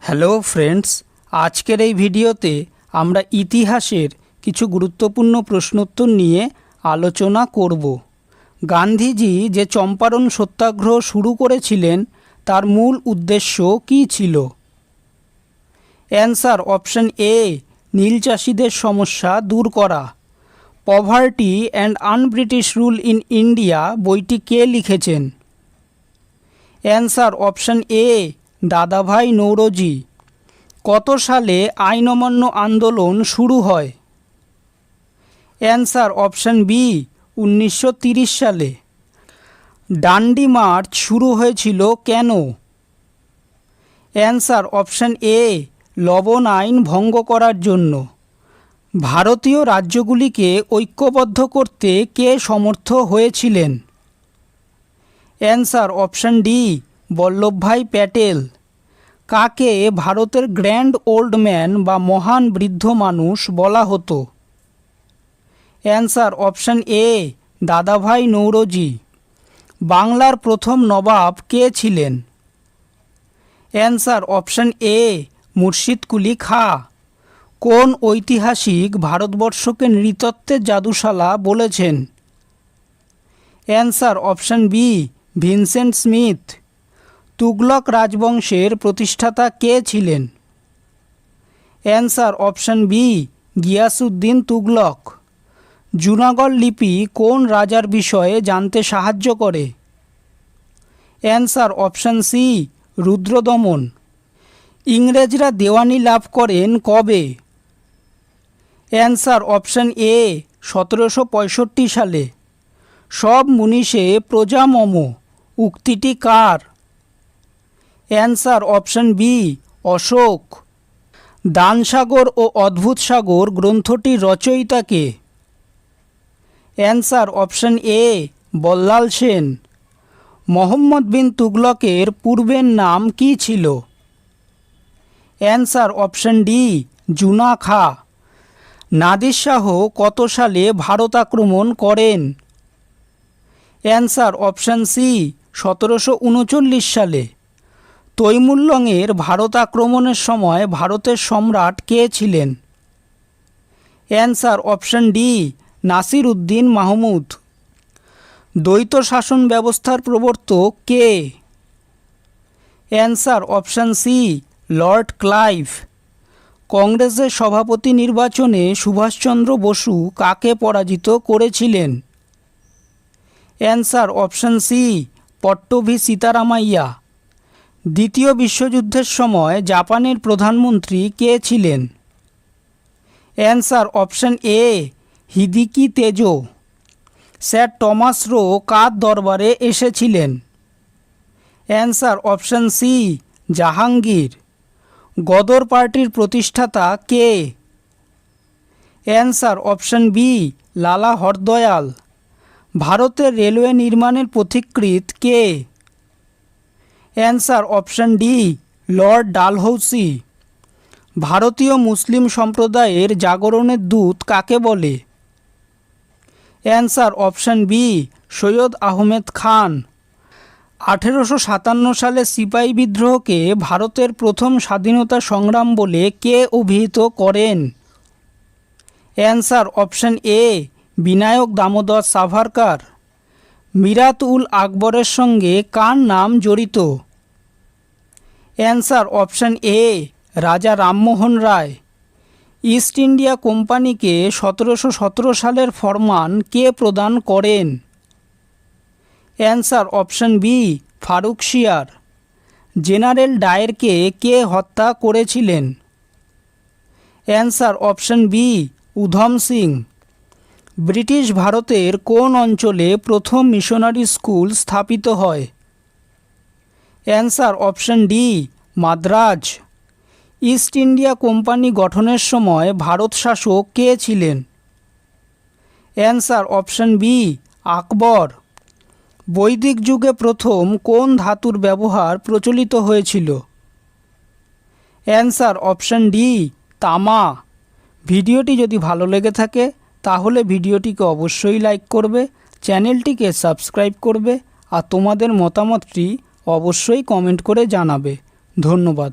Hello friends, আজকের এই ভিডিওতে আমরা ইতিহাসের কিছু গুরুত্বপূর্ণ প্রশ্নোত্তর নিয়ে আলোচনা করব। গান্ধীজি যে চম্পারণ সত্যাগ্রহ শুরু করেছিলেন তার মূল উদ্দেশ্য কী ছিল? অ্যান্সার অপশন এ, নীল চাষিদের সমস্যা দূর করা। Poverty and un-British rule in India বইটি কে লিখেছেন? অ্যান্সার অপশন এ, দাদাভাই নৌরোজি। কত সালে আইন অমান্য আন্দোলন শুরু হয়? অ্যান্সার অপশন বি, 1930 সালে। ডান্ডি মার্চ শুরু হয়েছিল কেন? অ্যান্সার অপশন এ, লবণ আইন ভঙ্গ করার জন্য। ভারতীয় রাজ্যগুলিকে ঐক্যবদ্ধ করতে কে সমর্থ হয়েছিলেন? Answer option D, Vallabhbhai Patel. কাকে ভারতের গ্র্যান্ড ওল্ড ম্যান বা মহান বৃদ্ধ মানুষ বলা হতো? অ্যান্সার অপশন এ, দাদাভাই নৌরোজি। বাংলার প্রথম নবাব কে ছিলেন? অ্যান্সার অপশন এ, মুর্শিদ কুলি খাঁ। কোন ঐতিহাসিক ভারতবর্ষকে নৃতত্ত্বের জাদুশালা বলেছেন? Answer option B, Vincent Smith. Tughlaq রাজবংশের প্রতিষ্ঠাতা কে ছিলেন? Answer option B, Ghiyasuddin Tughlaq. Junagadh লিপি কোন রাজার বিষয়ে জানতে সাহায্য করে? Answer option C, Rudradaman. ইংরেজরা দেওয়ানি লাভ করেন কবে? অ্যান্সার অপশন এ, 1765 সালে। সব মুনিষে প্রজা মম উক্তিটি কার? Answer option B, Ashoka. Danasagar ও অদ্ভুত সাগর গ্রন্থটির রচয়িতা কে? Answer option A, Ballal Sen. Mohammad bin তুগলকের পূর্বের নাম কী ছিল? Answer option D, Juna Khan. Nadir Shah কত সালে ভারত আক্রমণ করেন? অ্যান্সার অপশন সি, 1739 সালে। তৈমুরলংয়ের ভারত আক্রমণের সময় ভারতের সম্রাট কে ছিলেন? Answer option D, Nasir Uddin Mahmud. দ্বৈত শাসন ব্যবস্থার প্রবর্তক কে? Answer option C, Lord Clive. কংগ্রেসের সভাপতি নির্বাচনে সুভাষচন্দ্র বসু কাকে পরাজিত করেছিলেন? Answer option C, Pattabhi Sitaramayya. দ্বিতীয় বিশ্বযুদ্ধের সময় জাপানের প্রধানমন্ত্রী কে ছিলেন? Answer option A, Hideki Tojo. Sir Thomas Roe কার দরবারে এসেছিলেন? Answer option C, Jahangir. Ghadar পার্টির প্রতিষ্ঠাতা কে? অ্যান্সার অপশন বি, লালা হরদয়াল। ভারতের রেলওয়ে নির্মাণের পথিকৃৎ কে? Answer option D, lord Dalhousie. ভারতীয় মুসলিম সম্প্রদায়ের জাগরণের দূত কাকে বলে? Answer option B, Syed Ahmed Khan. 1857 সালে সিপাহী বিদ্রোহকে ভারতের প্রথম স্বাধীনতা সংগ্রাম বলে কে অভিহিত করেন? Answer option A, Vinayak Damodar Savarkar. Mirat ul আকবরের সঙ্গে কার নাম জড়িত? অ্যান্সার অপশন এ, রাজা রামমোহন রায়। ইস্ট ইন্ডিয়া কোম্পানিকে 1717 সালের ফরমান কে প্রদান করেন? Answer option B, Farrukh Siyar. General ডায়ারকে কে হত্যা করেছিলেন? Answer option B, Udham Singh. British ভারতের কোন অঞ্চলে প্রথম মিশনারি স্কুল স্থাপিত হয়? Answer option D, Madras. East India Company গঠনের সময় ভারত শাসক কে ছিলেন? Answer option B, Akbar. বৈদিক যুগে প্রথম কোন ধাতুর ব্যবহার প্রচলিত হয়েছিল? অ্যান্সার অপশন ডি, তামা। ভিডিওটি যদি ভালো লেগে থাকে তাহলে ভিডিওটিকে অবশ্যই লাইক করবে, চ্যানেলটিকে সাবস্ক্রাইব করবে আর তোমাদের মতামতটি অবশ্যই কমেন্ট করে জানাবে। ধন্যবাদ।